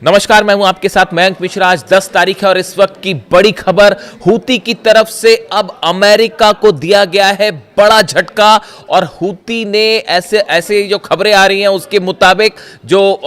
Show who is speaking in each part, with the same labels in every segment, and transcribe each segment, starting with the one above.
Speaker 1: नमस्कार, मैं हूं आपके साथ मयंक मिश्रा। आज 10 तारीख है और इस वक्त की बड़ी खबर, हूती की तरफ से अब अमेरिका को दिया गया है बड़ा झटका। और हूती ने ऐसे जो खबरें आ रही हैं उसके मुताबिक, जो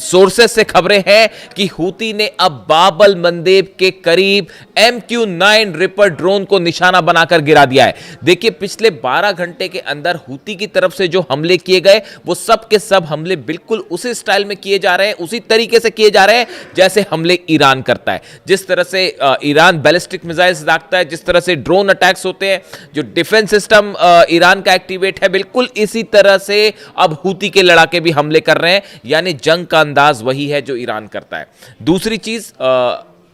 Speaker 1: सोर्सेस से खबरें हैं कि हूती ने अब बाब अल मंदेब के करीब MQ-9 रिपर ड्रोन को निशाना बनाकर गिरा दिया है। देखिए, पिछले 12 घंटे के अंदर हूती की तरफ से जो हमले किए गए वो सब के सब हमले बिल्कुल उसी स्टाइल में किए जा रहे हैं, उसी तरीके से किए जा रहे हैं जैसे हमले ईरान करता है। जिस तरह से ईरान बैलिस्टिक मिसाइल्स दागता है, जिस तरह से ड्रोन अटैक्स होते हैं, जो डिफेंस सिस्टम ईरान का एक्टिवेट है, बिल्कुल इसी तरह से अब हूती के लड़ाके भी हमले कर रहे हैं। यानी जंग का अंदाज वही है जो ईरान करता है। दूसरी चीज,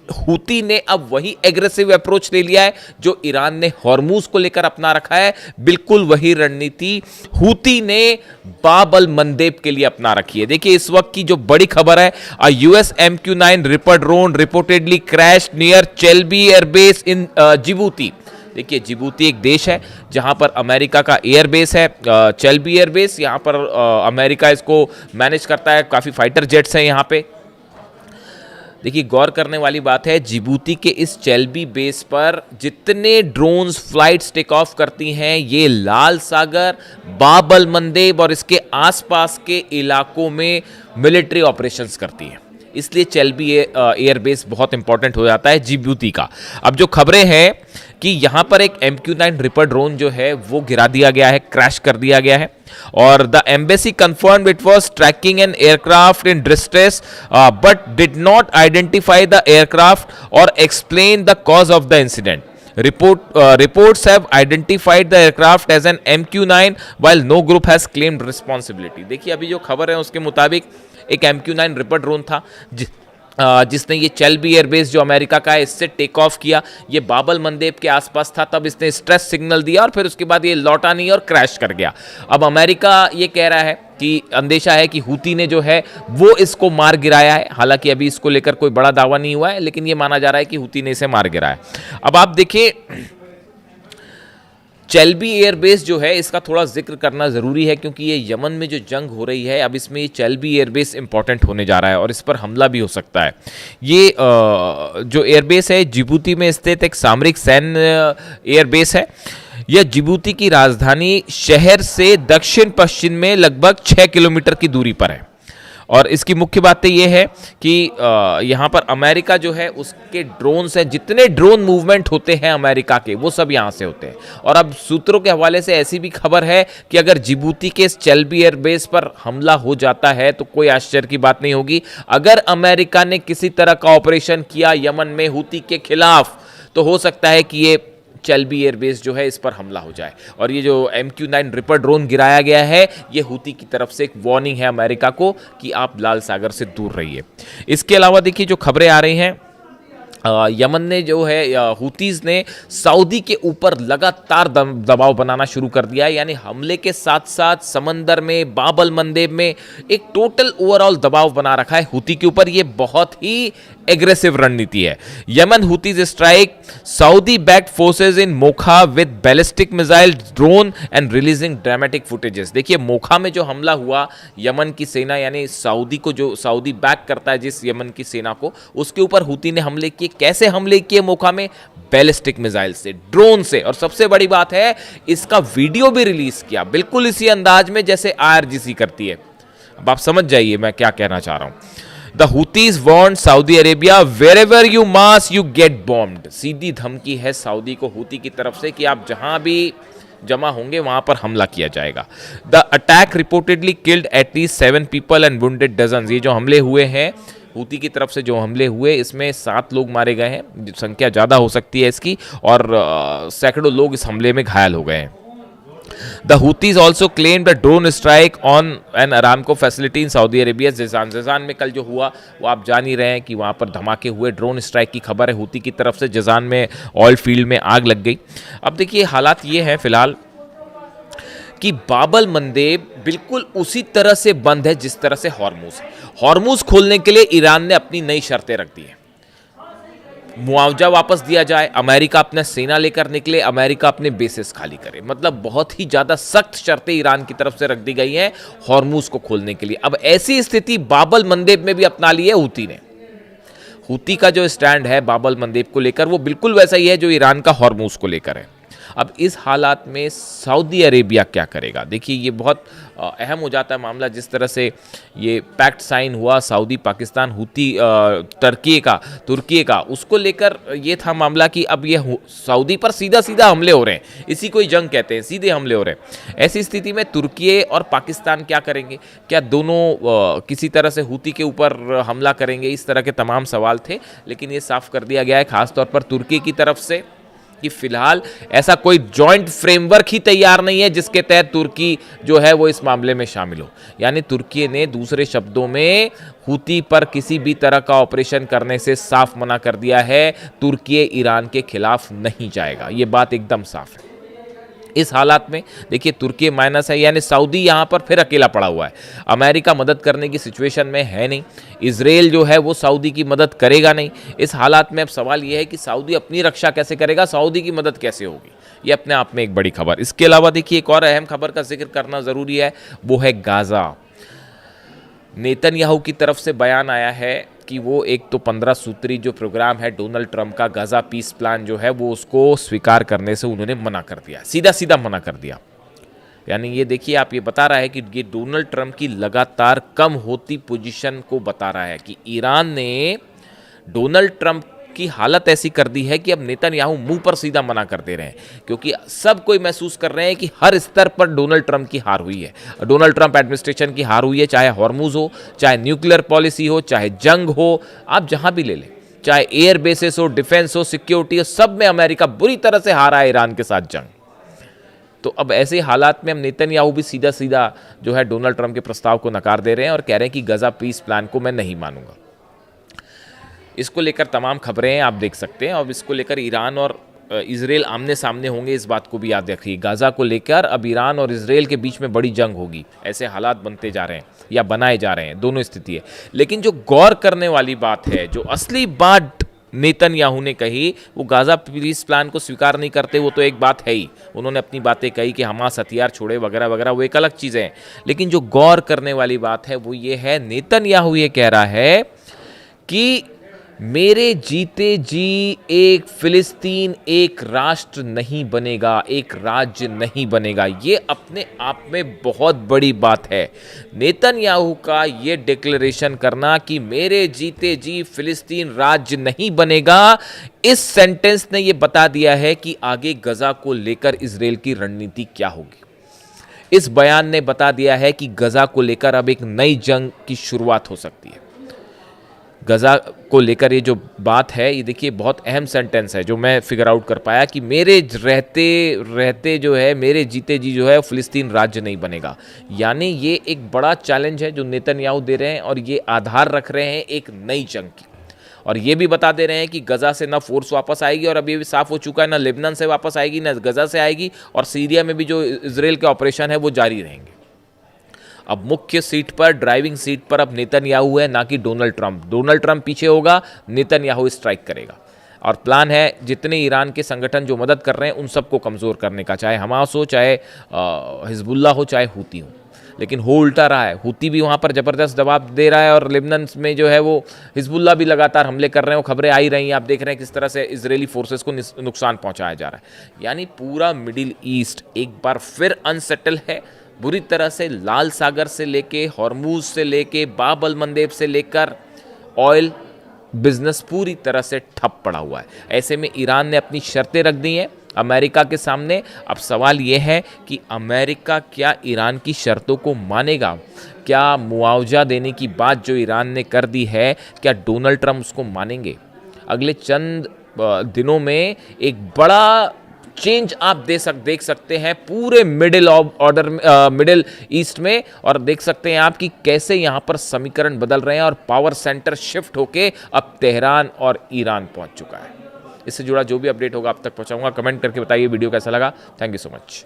Speaker 1: हूती ने अब वही एग्रेसिव अप्रोच ले लिया है जो ईरान ने हॉर्मूज को लेकर अपना रखा है। बिल्कुल वही रणनीति हूती ने बाब अल मंदेब के लिए अपना रखी है। देखिए, इस वक्त की जो बड़ी खबर है, US MQ-9 reaper drone reportedly crash near Chelbi airbase in Djibouti. देखिए, जिबूती एक देश है जहां पर अमेरिका का एयरबेस है, चेल्बी एयरबेस। यहां पर अमेरिका इसको मैनेज करता है, काफ़ी फाइटर जेट्स हैं यहां पे। देखिए, गौर करने वाली बात है, जिबूती के इस चेल्बी बेस पर जितने ड्रोन्स फ्लाइट्स टेक ऑफ करती हैं, ये लाल सागर, बाब अल मंदेब और इसके आसपास के इलाकों में मिलिट्री ऑपरेशंस करती हैं। इसलिए चेल्बी एयरबेस बहुत इंपॉर्टेंट हो जाता है जिबूती का। अब जो खबरें हैं कि यहाँ पर एक MQ-9 रिपर ड्रोन जो है वो गिरा दिया गया है, क्रैश कर दिया गया है। और the embassy confirmed it was tracking an aircraft in distress but did not identify the aircraft और explain the cause of the incident. Reports have identified the aircraft as an MQ-9 while no group has claimed responsibility। देखिए, अभी जो खबर है उसके मुताबिक एक MQ-9 reaper drone था जिसने ये चेल्बी एयरबेस जो अमेरिका का है इससे टेक ऑफ किया। ये बाब अल मंदेब के आसपास था, तब इसने स्ट्रेस सिग्नल दिया और फिर उसके बाद ये लौटा नहीं और क्रैश कर गया। अब अमेरिका ये कह रहा है कि अंदेशा है कि हूती ने जो है वो इसको मार गिराया है। हालांकि अभी इसको लेकर कोई बड़ा दावा नहीं हुआ है, लेकिन ये माना जा रहा है कि हूती ने इसे मार गिराया। अब आप देखिए, चेल्बी एयरबेस जो है इसका थोड़ा जिक्र करना ज़रूरी है क्योंकि ये यमन में जो जंग हो रही है, अब इसमें ये चेल्बी एयरबेस इंपॉर्टेंट होने जा रहा है और इस पर हमला भी हो सकता है। ये जो एयरबेस है जिबूती में स्थित एक सामरिक सैन्य एयरबेस है। यह जिबूती की राजधानी शहर से दक्षिण पश्चिम में लगभग 6 किलोमीटर की दूरी पर है। और इसकी मुख्य बातें ये है कि यहाँ पर अमेरिका जो है उसके ड्रोन्स हैं, जितने ड्रोन मूवमेंट होते हैं अमेरिका के वो सब यहाँ से होते हैं। और अब सूत्रों के हवाले से ऐसी भी खबर है कि अगर जिबूती के इस चेल्बी एयरबेस पर हमला हो जाता है तो कोई आश्चर्य की बात नहीं होगी। अगर अमेरिका ने किसी तरह का ऑपरेशन किया यमन में हूती के खिलाफ तो हो सकता है कि ये चेल्बी एयरबेस जो है इस पर हमला हो जाए। और ये जो MQ-9 रिपर ड्रोन गिराया गया है ये हूती की तरफ से एक वार्निंग है अमेरिका को कि आप लाल सागर से दूर रहिए। इसके अलावा देखिए, जो खबरें आ रही हैं, यमन ने जो है हूतीज़ ने सऊदी के ऊपर लगातार दबाव बनाना शुरू कर दिया है। यानी हमले के साथ साथ समंदर में, बाब अल मंदेब में एक टोटल ओवरऑल दबाव बना रखा है हूती के ऊपर। ये बहुत ही एग्रेसिव रणनीति है। Yemen Houthis strike Saudi backed forces in Mokha with ballistic missile drone and releasing dramatic footages. देखिए, मोखा में जो हमला हुआ, यमन की सेना यानी सऊदी को, जो सऊदी बैक करता है जिस यमन की सेना को, उसके ऊपर हूती ने हमले किए। कैसे हमले किए मोखा में? बैलिस्टिक मिसाइल से, ड्रोन से। और सबसे बड़ी बात है, इसका वीडियो भी रिलीज किया बिल्कुल इसी अंदाज में जैसे IRGC करती है। अब आप समझ जाइए मैं क्या कहना चाह रहा हूं। The Houthis warned Saudi Arabia, wherever you mass, you get bombed। सीधी धमकी है सऊदी को हूती की तरफ से कि आप जहां भी जमा होंगे वहां पर हमला किया जाएगा। The attack reportedly killed at least 7 people and wounded dozens। ये जो हमले हुए हैं हूती की तरफ से, जो हमले हुए इसमें 7 लोग मारे गए हैं, संख्या ज़्यादा हो सकती है इसकी, और सैकड़ों लोग इस हमले में घायल हो गए हैं। The Houthis also claimed a drone strike on an Aramco facility in Saudi Arabia। जज़ान में कल जो हुआ वो आप जान ही रहे हैं कि वहाँ पर धमाके हुए, ड्रोन स्ट्राइक की खबर है हूती की तरफ से। जज़ान में ऑयल फील्ड में आग लग गई। अब देखिए, हालात ये हैं फिलहाल कि बाब अल मंदेब बिल्कुल उसी तरह से बंद है जिस तरह से हॉर्मूज। हॉर्मूज खोलने के लिए ईरान ने अपनी नई शर्तें रख दी हैं। मुआवजा वापस दिया जाए, अमेरिका अपना सेना लेकर निकले, अमेरिका अपने बेसिस खाली करे। मतलब बहुत ही ज़्यादा सख्त शर्तें ईरान की तरफ से रख दी गई हैं हॉर्मूज को खोलने के लिए। अब ऐसी स्थिति बाबल मंदेब में भी अपना ली है हूती ने। हूती का जो स्टैंड है बाबल मंदेब को लेकर वो बिल्कुल वैसा ही है जो ईरान का हॉर्मूज को लेकर है। अब इस हालात में सऊदी अरेबिया क्या करेगा? देखिए ये बहुत अहम हो जाता है मामला। जिस तरह से ये पैक्ट साइन हुआ सऊदी पाकिस्तान हूती तुर्की का उसको लेकर ये था मामला कि अब ये सऊदी पर सीधा सीधा हमले हो रहे हैं, इसी को ही जंग कहते हैं, सीधे हमले हो रहे हैं। ऐसी स्थिति में तुर्की और पाकिस्तान क्या करेंगे? क्या दोनों किसी तरह से हूती के ऊपर हमला करेंगे? इस तरह के तमाम सवाल थे, लेकिन ये साफ कर दिया गया है खासतौर पर तुर्की की तरफ से कि फिलहाल ऐसा कोई जॉइंट फ्रेमवर्क ही तैयार नहीं है जिसके तहत तुर्की जो है वो इस मामले में शामिल हो। यानी तुर्की ने दूसरे शब्दों में हूती पर किसी भी तरह का ऑपरेशन करने से साफ मना कर दिया है। तुर्की ईरान के खिलाफ नहीं जाएगा, ये बात एकदम साफ है। इस हालात में देखिए तुर्की माइनस है, यानी सऊदी यहाँ पर फिर अकेला पड़ा हुआ है। अमेरिका मदद करने की सिचुएशन में है नहीं, इजराइल जो है वो सऊदी की मदद करेगा नहीं। इस हालात में अब सवाल ये है कि सऊदी अपनी रक्षा कैसे करेगा, सऊदी की मदद कैसे होगी? ये अपने आप में एक बड़ी खबर। इसके अलावा देखिए एक और अहम खबर का जिक्र करना ज़रूरी है, वो है गाज़ा। नेतन्याहू की तरफ से बयान आया है कि वो एक तो 15 सूत्री जो प्रोग्राम है डोनाल्ड ट्रंप का गाज़ा पीस प्लान जो है वो उसको स्वीकार करने से उन्होंने मना कर दिया, सीधा सीधा मना कर दिया। यानी ये देखिए आप, ये बता रहा है कि ये डोनाल्ड ट्रंप की लगातार कम होती पोजीशन को बता रहा है कि ईरान ने डोनाल्ड ट्रंप की हालत ऐसी कर दी है कि अब नेतन्याहू मुंह पर सीधा मना कर दे रहे हैं, क्योंकि सब कोई महसूस कर रहे हैं कि हर स्तर पर डोनाल्ड ट्रंप की हार हुई है, डोनाल्ड ट्रंप एडमिनिस्ट्रेशन की हार हुई है। चाहे हॉर्मूज हो, चाहे न्यूक्लियर पॉलिसी हो, चाहे जंग हो, आप जहां भी ले लें, चाहे एयर बेसिस हो, डिफेंस हो, सिक्योरिटी हो, सब में अमेरिका बुरी तरह से हारा है ईरान के साथ जंग। तो अब ऐसे हालात में हम नेतन्याहू भी सीधा सीधा जो है डोनाल्ड ट्रंप के प्रस्ताव को नकार दे रहे हैं और कह रहे हैं कि गाज़ा पीस प्लान को मैं नहीं मानूंगा। इसको लेकर तमाम खबरें आप देख सकते हैं। और इसको लेकर ईरान और इजराइल आमने सामने होंगे, इस बात को भी याद रखिए। गाज़ा को लेकर अब ईरान और इजराइल के बीच में बड़ी जंग होगी, ऐसे हालात बनते जा रहे हैं या बनाए जा रहे हैं, दोनों स्थिति है। लेकिन जो गौर करने वाली बात है, जो असली बात नेतन्याहू ने कही, वो गाज़ा पीस प्लान को स्वीकार नहीं करते, वो तो एक बात है ही। उन्होंने अपनी बातें कही कि हमास हथियार छोड़े वगैरह वगैरह, वो एक अलग चीज़ें हैं। लेकिन जो गौर करने वाली बात है वो ये है, नेतन्याहू ये कह रहा है कि मेरे जीते जी एक फिलिस्तीन एक राष्ट्र नहीं बनेगा, एक राज्य नहीं बनेगा। ये अपने आप में बहुत बड़ी बात है। नेतन्याहू का ये डिक्लेरेशन करना कि मेरे जीते जी फिलिस्तीन राज्य नहीं बनेगा, इस सेंटेंस ने ये बता दिया है कि आगे गजा को लेकर इजराइल की रणनीति क्या होगी। इस बयान ने बता दिया है कि गजा को लेकर अब एक नई जंग की शुरुआत हो सकती है। गजा को लेकर ये जो बात है, ये देखिए बहुत अहम सेंटेंस है जो मैं फिगर आउट कर पाया कि मेरे रहते जो है, मेरे जीते जी जो है फिलिस्तीन राज्य नहीं बनेगा। यानी ये एक बड़ा चैलेंज है जो नेतन्याहू दे रहे हैं और ये आधार रख रहे हैं एक नई जंग की। और ये भी बता दे रहे हैं कि गजा से ना फोर्स वापस आएगी, और अब ये भी साफ हो चुका है ना लेबनान से वापस आएगी ना गजा से आएगी, और सीरिया में भी जो इजराइल के ऑपरेशन है वो जारी रहेंगे। अब मुख्य सीट पर, ड्राइविंग सीट पर अब नेतन्याहू है, ना कि डोनाल्ड ट्रंप। डोनाल्ड ट्रंप पीछे होगा, नेतन्याहू स्ट्राइक करेगा। और प्लान है जितने ईरान के संगठन जो मदद कर रहे हैं उन सबको कमज़ोर करने का, चाहे हमास हो, चाहे हिजबुल्ला हो, चाहे हूती हो। लेकिन हो उल्टा रहा है, हूती भी वहाँ पर ज़बरदस्त दबाव दे रहा है और लेबनान में जो है वो हिजबुल्ला भी लगातार हमले कर रहे हैं। वो खबरें आई रही हैं, आप देख रहे हैं किस तरह से इजरायली फोर्सेस को नुकसान पहुँचाया जा रहा है। यानी पूरा मिडिल ईस्ट एक बार फिर अनसेटल है बुरी तरह से। लाल सागर से लेके, हॉर्मूज से लेके, बाब अल मंदेब से लेकर ऑयल बिजनेस पूरी तरह से ठप पड़ा हुआ है। ऐसे में ईरान ने अपनी शर्तें रख दी हैं अमेरिका के सामने। अब सवाल यह है कि अमेरिका क्या ईरान की शर्तों को मानेगा? क्या मुआवजा देने की बात जो ईरान ने कर दी है, क्या डोनाल्ड ट्रंप उसको मानेंगे? अगले चंद दिनों में एक बड़ा चेंज आप देख सकते हैं पूरे मिडिल ईस्ट में, और देख सकते हैं आप कि कैसे यहां पर समीकरण बदल रहे हैं और पावर सेंटर शिफ्ट होके अब तेहरान और ईरान पहुंच चुका है। इससे जुड़ा जो भी अपडेट होगा आप तक पहुंचाऊंगा। कमेंट करके बताइए वीडियो कैसा लगा। Thank you so much.